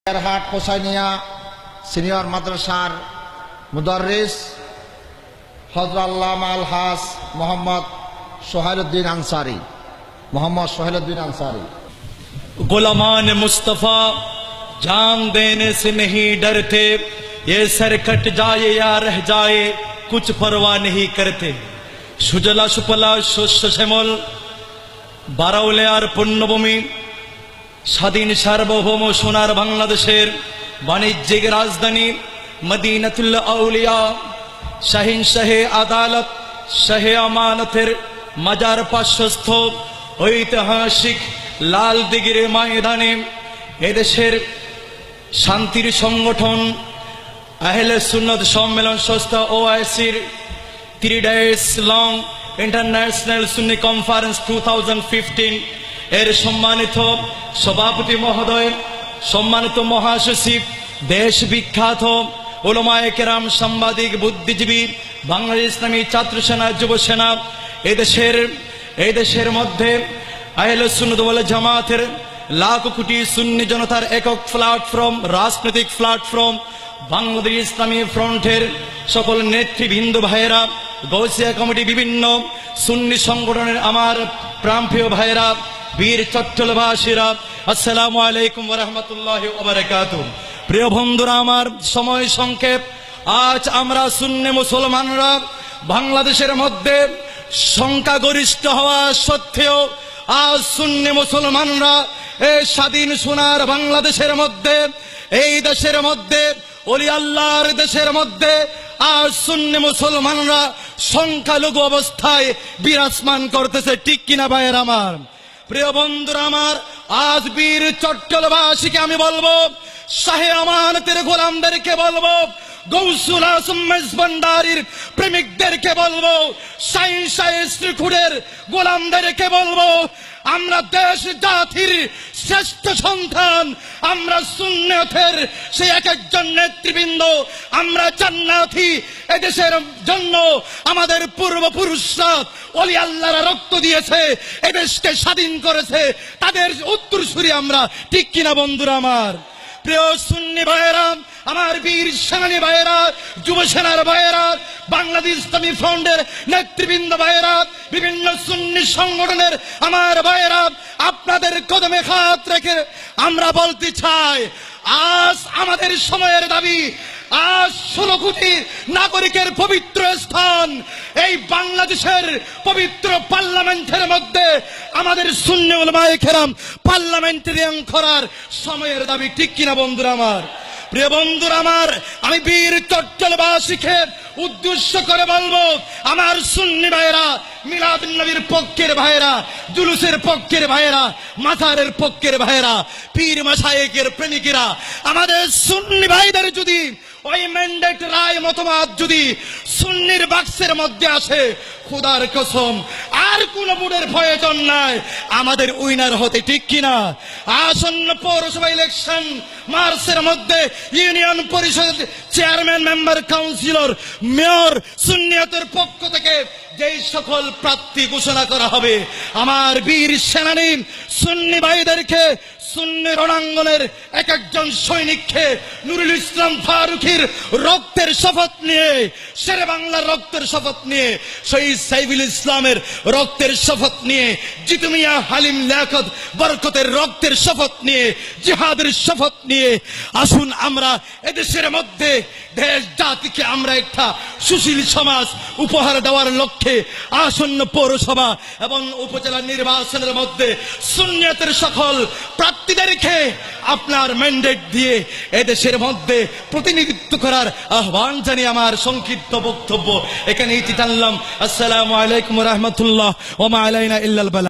এরহাট Hossainia senior মাদ্রাসার মুদাররিস হযরত আল্লামা আলহাজ মোহাম্মদ সোহেলউদ্দিন আনসারী गुलामान मुस्तफा जान देने से नहीं डरते, ये सर कट जाए या रह जाए कुछ परवाह नहीं करते। সুজলা সুফলা শস্য শ্যামল বারাউলিয়ার পুণ্যভূমি স্বাধীন সার্বভৌম সোনার বাংলাদেশের বাণিজ্যিক রাজধানী মদিনাতুল আউলিয়া শাহিন শাহে আদালত শাহে আমানতের মাজার পার্শ্বস্থ ঐতিহাসিক লাল দিঘির ময়দানে এদেশের শান্তির সংগঠন আহলে সুন্নাত সম্মেলন সংস্থা ওআইসির 3 days long ইন্টারন্যাশনাল সুন্নি কনফারেন্স 2015 এর সম্মানিত সভাপতি মহোদয়, সম্মানিত মহাসচিব, দেশ বিখ্যাত উলামায়ে কেরাম, সাংবাদিক, বুদ্ধিজীবী, বাংলাদেশ ইসলামী ছাত্র সেনা, যুব সেনা, এই দেশের মধ্যে আহলে সুন্নাত ওয়াল জামাতের লাখ কোটি সুন্নি জনতার একক প্ল্যাটফর্ম, রাজনৈতিক প্ল্যাটফর্ম বাংলাদেশ ইসলামী ফ্রন্টের সকল নেতৃবৃন্দ ভাইয়েরা, গৌসিয়া কমিটি, বিভিন্ন সুন্নি সংগঠনের আমার প্রাণপ্রিয় ভাইয়েরা, বীর চট্টলবাসীরা, আসসালামু আলাইকুম ওয়া রাহমাতুল্লাহি ওয়া বারাকাতুহু। প্রিয় বন্ধুরা আমার, সময় সংক্ষেপ। আজ আমরা সুন্নি মুসলমানরা বাংলাদেশের মধ্যে সংখ্যাগরিষ্ঠ হওয়া সত্ত্বেও আজ সুন্নি মুসলমানরা এই স্বাধীন সোনার বাংলাদেশের মধ্যে, এই দেশের মধ্যে, ওলি আল্লাহর দেশের মধ্যে আজ সুন্নি মুসলমানরা সংখ্যালঘু অবস্থায় বিরাজমান করতেছে। ঠিক কিনা ভাইয়ের আমার? প্রিয় বন্ধুরা আমার, আজ বীর চট্টলবাসীকে আমি বলবো, শাহে আমানতের গোলামদেরকে বলবো, গৌসুল আজম মেজবান্ডারির প্রেমিকদেরকে বলবো, শাহিন শাহে শ্রীপুরের গোলামদেরকে বলবো, আমরা দেশ জাতির শ্রেষ্ঠ সন্তান, আমরা সুন্নতের সেই এক একজন নেতৃবৃন্দ, আমরা জান্নাতি। এদেশের জন্য আমাদের পূর্বপুরুষরা ওলি আল্লাহরা রক্ত দিয়েছে, এদেশকে স্বাধীন করেছে, তাদের উত্তরসূরি আমরা। ঠিক কিনা বন্ধুরা আমার? প্রিয় সুন্নি ভাইয়েরা, আমার বীর সেনানী ভাইয়েরা, যুব সেনার ভাইয়েরা, বাংলাদেশ ইসলামী ফ্রন্টের নেতৃবৃন্দ ভাইয়েরা, বিভিন্ন সুন্নি সংগঠনের আমার ভাইয়েরা, আপনাদের কদমে হাত রেখে আমরা বলতে চাই, আজ আমাদের সময়ের দাবি, আজ 16 কোটি নাগরিকের পবিত্র স্থান এই বাংলাদেশের পবিত্র পার্লামেন্টের মধ্যে আমাদের সুন্নি উলামায়ে কেরাম পার্লামেন্টারিয়ান করার সময়ের দাবি। ঠিক কিনা বন্ধুরা আমার? প্রিয় বন্ধুরা আমার, আমি বীর চট্টলবাসীকে উদ্দেশ্য করে বলবো, আমার সুন্নি ভাইয়েরা, মিলাদুন নবীর পক্ষের ভাইয়েরা, জুলুসের পক্ষের ভাইয়েরা, মাজারের পক্ষের ভাইয়েরা, পীর মাশায়েখের প্রেমিকেরা, আমাদের সুন্নি ভাইদের যদি ওই ম্যান্ডেট রায় মতবাদ যদি সুন্নির বাক্সের মধ্যে আসে, খোদার কসম আর কোন ভোটের প্রয়োজন নাই আমাদের উইনার হতে। ঠিক কিনা? আসন্ন পৌরসভা ইলেকশন মার্চের মধ্যে ইউনিয়ন পরিষদ চেয়ারম্যান, মেম্বার, কাউন্সিলর, মেয়র সুন্নিয়তের পক্ষ থেকে যেই সকল প্রার্থী ঘোষণা করা হবে, আমার বীর সেনানী সুন্নি ভাইদেরকে, সুন্নি রণাঙ্গনের এক একজন সৈনিককে নুরুল ইসলাম ফারুকীর রক্তের শপথ নিয়ে, শেরে বাংলার রক্তের শপথ নিয়ে, শহীদ সাইফুল ইসলামের রক্তের শপথ নিয়ে, জিতু মিয়া, হালিম, লিয়াকত, বরকতের রক্তের শপথ নিয়ে, জিহাদের শপথ নিয়ে আসুন আমরা এদেশের মধ্যে দেশ জাতিকে আমরা একটা সুশীল সমাজ উপহার দেওয়ার লক্ষ্যে আসন্ন পৌরসভা এবং উপজেলা নির্বাচনের মধ্যে সুন্নিয়তের সকল প্রার্থীদেরকে আপনার ম্যান্ডেট দিয়ে এদেশের মধ্যে প্রতিনিধিত্ব করার আহ্বান জানিয়ে আমার সংক্ষিপ্ত বক্তব্য এখানেই টানলাম। আসসালামু আলাইকুম ওয়া রাহমাতুল্লাহ ওয়া মা আলাইনা ইল্লাল বালাগ।